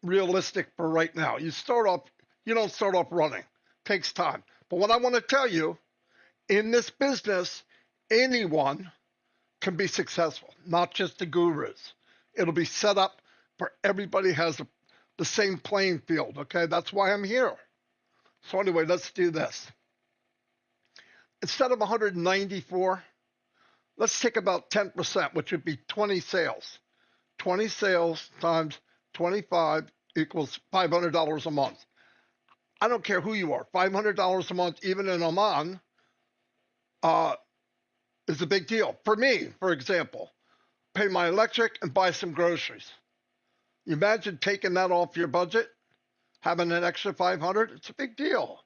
realistic for right now. You don't start off running. It takes time. But what I want to tell you, in this business, anyone can be successful, not just the gurus. It'll be set up for everybody has the same playing field, okay? That's why I'm here. So anyway, let's do this. Instead of 194, let's take about 10%, which would be 20 sales. 20 sales times 25 equals $500 a month. I don't care who you are. $500 a month, even in Oman, is a big deal. For me, for example, pay my electric and buy some groceries. You imagine taking that off your budget, having an extra 500? It's a big deal.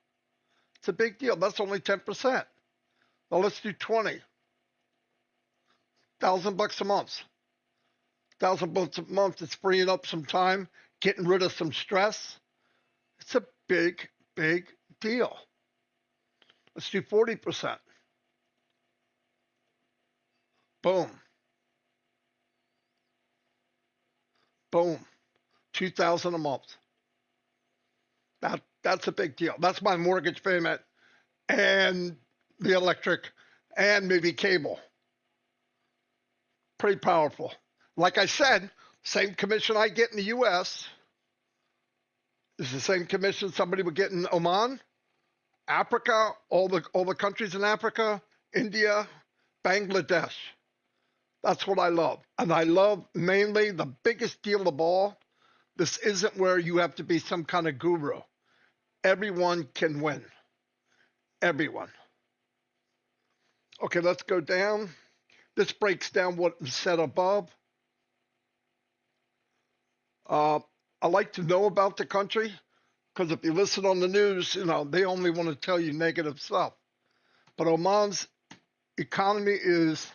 It's a big deal. That's only 10%. Now let's do 20. $1,000 a month. $1,000 a month is freeing up some time, getting rid of some stress. It's a big, big deal. Let's do 40%. Boom. Boom. 2,000 a month. That's a big deal. That's my mortgage payment and the electric and maybe cable. Pretty powerful. Like I said, same commission I get in the US is the same commission somebody would get in Oman, Africa, all the countries in Africa, India, Bangladesh. That's what I love. And I love mainly the biggest deal of all. This isn't where you have to be some kind of guru. Everyone can win. Everyone. Okay, let's go down. This breaks down what was said above. I like to know about the country because if you listen on the news, they only want to tell you negative stuff. But Oman's economy is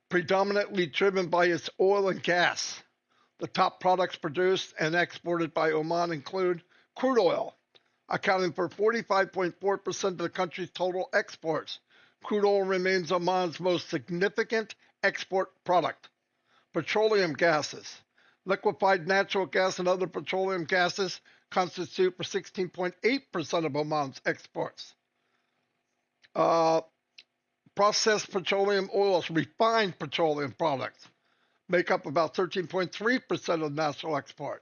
predominantly driven by its oil and gas. The top products produced and exported by Oman include crude oil, accounting for 45.4% of the country's total exports. Crude oil remains Oman's most significant export product. Petroleum gases. Liquefied natural gas and other petroleum gases constitute for 16.8% of Oman's exports. Processed petroleum oils, refined petroleum products, make up about 13.3% of national export.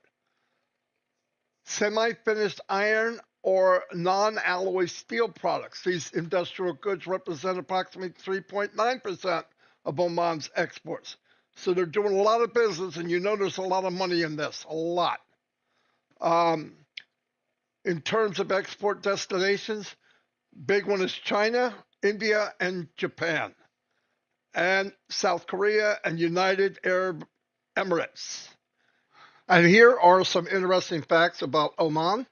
Semi-finished iron or non-alloy steel products. These industrial goods represent approximately 3.9% of Oman's exports. So they're doing a lot of business, and you know there's a lot of money in this, a lot. In terms of export destinations, big one is China, India, and Japan, and South Korea and United Arab Emirates. And here are some interesting facts about Oman.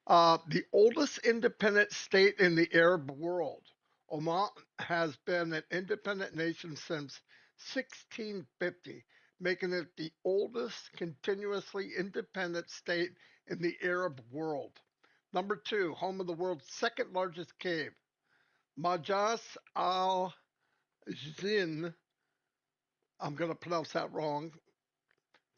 The oldest independent state in the Arab world. Oman has been an independent nation since 1650, making it the oldest continuously independent state in the Arab world. Number 2, home of the world's second largest cave, Majas al-Zin. I'm going to pronounce that wrong.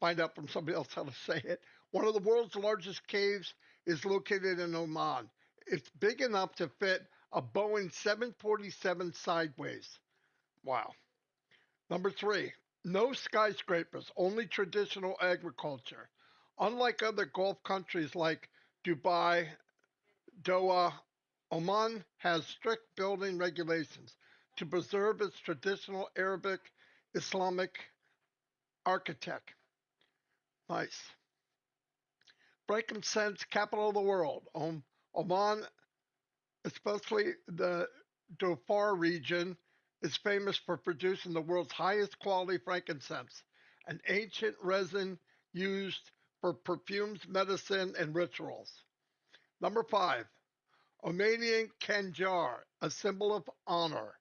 Find out from somebody else how to say it. One of the world's largest caves is located in Oman. It's big enough to fit a Boeing 747 sideways. Wow. Number 3, no skyscrapers, only traditional agriculture. Unlike other Gulf countries like Dubai, Doha, Oman has strict building regulations to preserve its traditional Arabic Islamic architect. Nice. Frankincense, capital of the world. Oman, especially the Dhofar region, is famous for producing the world's highest quality frankincense, an ancient resin used for perfumes, medicine, and rituals. Number 5, Omanian Kanjar, a symbol of honor.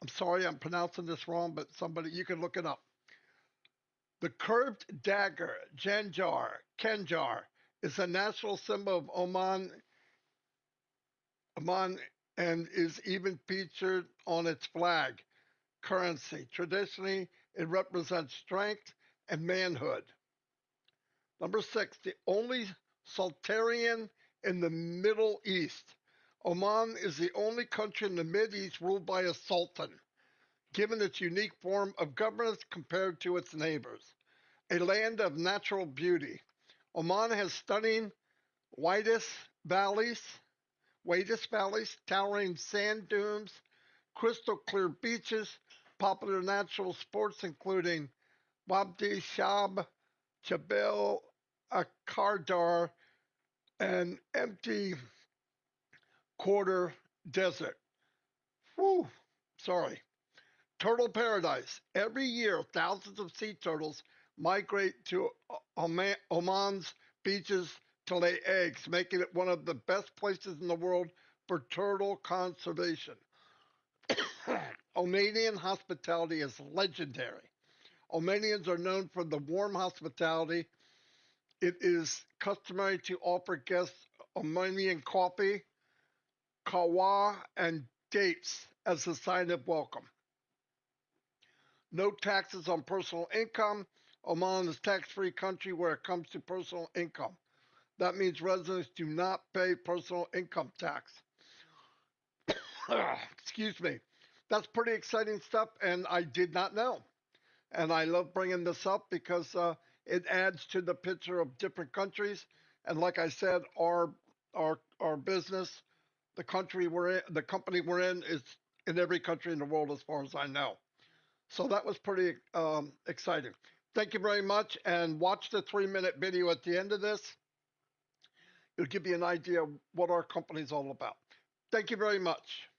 I'm sorry I'm pronouncing this wrong, but you can look it up. The curved dagger, Kanjar, is a national symbol of Oman, and is even featured on its flag currency. Traditionally, it represents strength and manhood. Number 6, the only sultanian in the Middle East. Oman is the only country in the Mideast ruled by a sultan, given its unique form of governance compared to its neighbors. A land of natural beauty. Oman has stunning whitest valleys, towering sand dunes, crystal clear beaches, popular natural sports including Wadi Shab, Jebel Akardar, and empty quarter desert. Whew, sorry. Turtle paradise. Every year, thousands of sea turtles migrate to Oman's beaches to lay eggs, making it one of the best places in the world for turtle conservation. Omanian hospitality is legendary. Omanians are known for the warm hospitality. It is customary to offer guests Omanian coffee, kawa, and dates as a sign of welcome. No taxes on personal income. Oman is a tax-free country where it comes to personal income. That means residents do not pay personal income tax. Excuse me. That's pretty exciting stuff, and I did not know. And I love bringing this up because it adds to the picture of different countries. And like I said, our business, the company we're in, is in every country in the world as far as I know. So that was pretty exciting. Thank you very much, and watch the 3-minute video at the end of this. It'll give you an idea of what our company is all about. Thank you very much.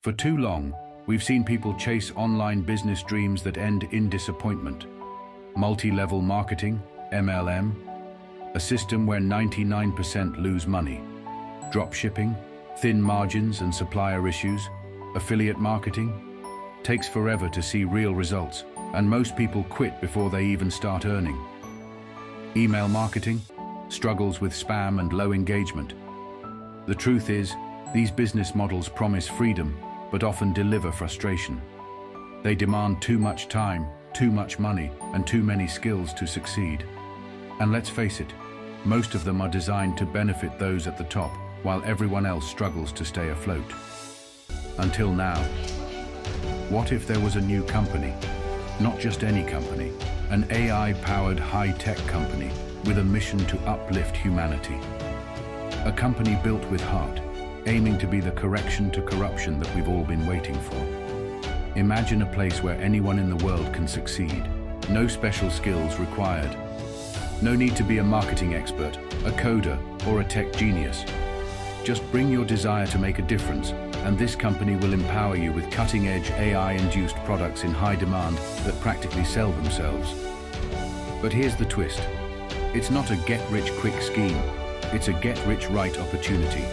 For too long, we've seen people chase online business dreams that end in disappointment. Multi-level marketing, MLM, a system where 99% lose money. Drop shipping, Thin margins and supplier issues, affiliate marketing, takes forever to see real results, and most people quit before they even start earning. Email marketing, struggles with spam and low engagement. The truth is, these business models promise freedom, but often deliver frustration. They demand too much time, too much money, and too many skills to succeed. And let's face it, most of them are designed to benefit those at the top, while everyone else struggles to stay afloat. Until now. What if there was a new company? Not just any company, an AI-powered high-tech company with a mission to uplift humanity. A company built with heart, aiming to be the correction to corruption that we've all been waiting for. Imagine a place where anyone in the world can succeed. No special skills required. No need to be a marketing expert, a coder, or a tech genius. Just bring your desire to make a difference, and this company will empower you with cutting-edge AI-induced products in high demand that practically sell themselves. But here's the twist. It's not a get-rich-quick scheme. It's a get-rich-right opportunity.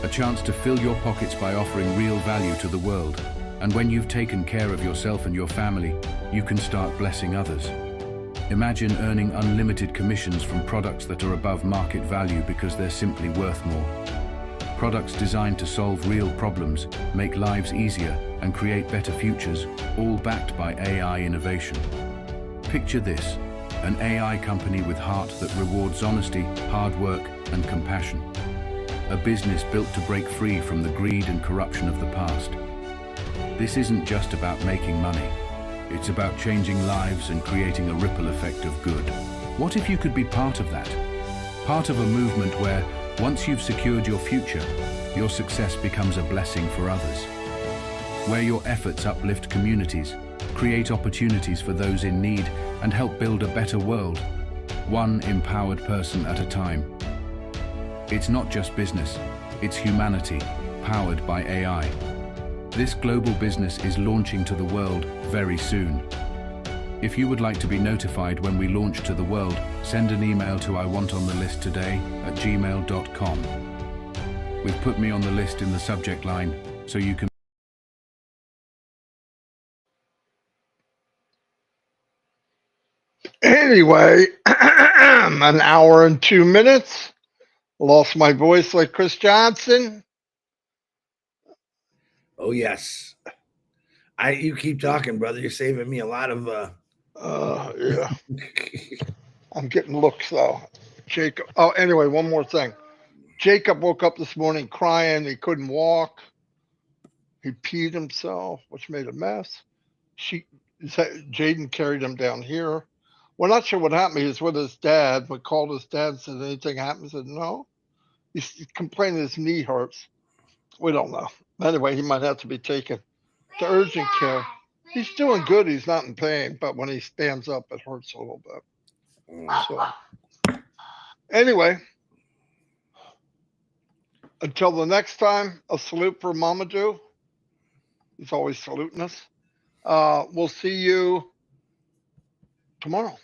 A chance to fill your pockets by offering real value to the world. And when you've taken care of yourself and your family, you can start blessing others. Imagine earning unlimited commissions from products that are above market value because they're simply worth more. Products designed to solve real problems, make lives easier, and create better futures, all backed by AI innovation. Picture this, an AI company with heart that rewards honesty, hard work, and compassion. A business built to break free from the greed and corruption of the past. This isn't just about making money. It's about changing lives and creating a ripple effect of good. What if you could be part of that? Part of a movement where, once you've secured your future, your success becomes a blessing for others. Where your efforts uplift communities, create opportunities for those in need, and help build a better world, one empowered person at a time. It's not just business, it's humanity, powered by AI. This global business is launching to the world very soon. If you would like to be notified when we launch to the world, send an email to iwantonthelisttoday@gmail.com. We've put me on the list in the subject line, so you can... Anyway, an hour and 2 minutes. Lost my voice like Chris Johnson. Oh yes. You keep talking, brother. You're saving me a lot of Yeah. I'm getting looks though. Jacob. Oh, anyway, one more thing. Jacob woke up this morning crying. He couldn't walk. He peed himself, which made a mess. Jaden carried him down here. We're not sure what happened. He was with his dad. We called his dad and said, anything happened? He said, no. He's complaining his knee hurts. We don't know. Anyway, he might have to be taken to urgent care. He's doing good. He's not in pain, but when he stands up, it hurts a little bit. So, anyway, until the next time, a salute for Mamadou. He's always saluting us. We'll see you tomorrow.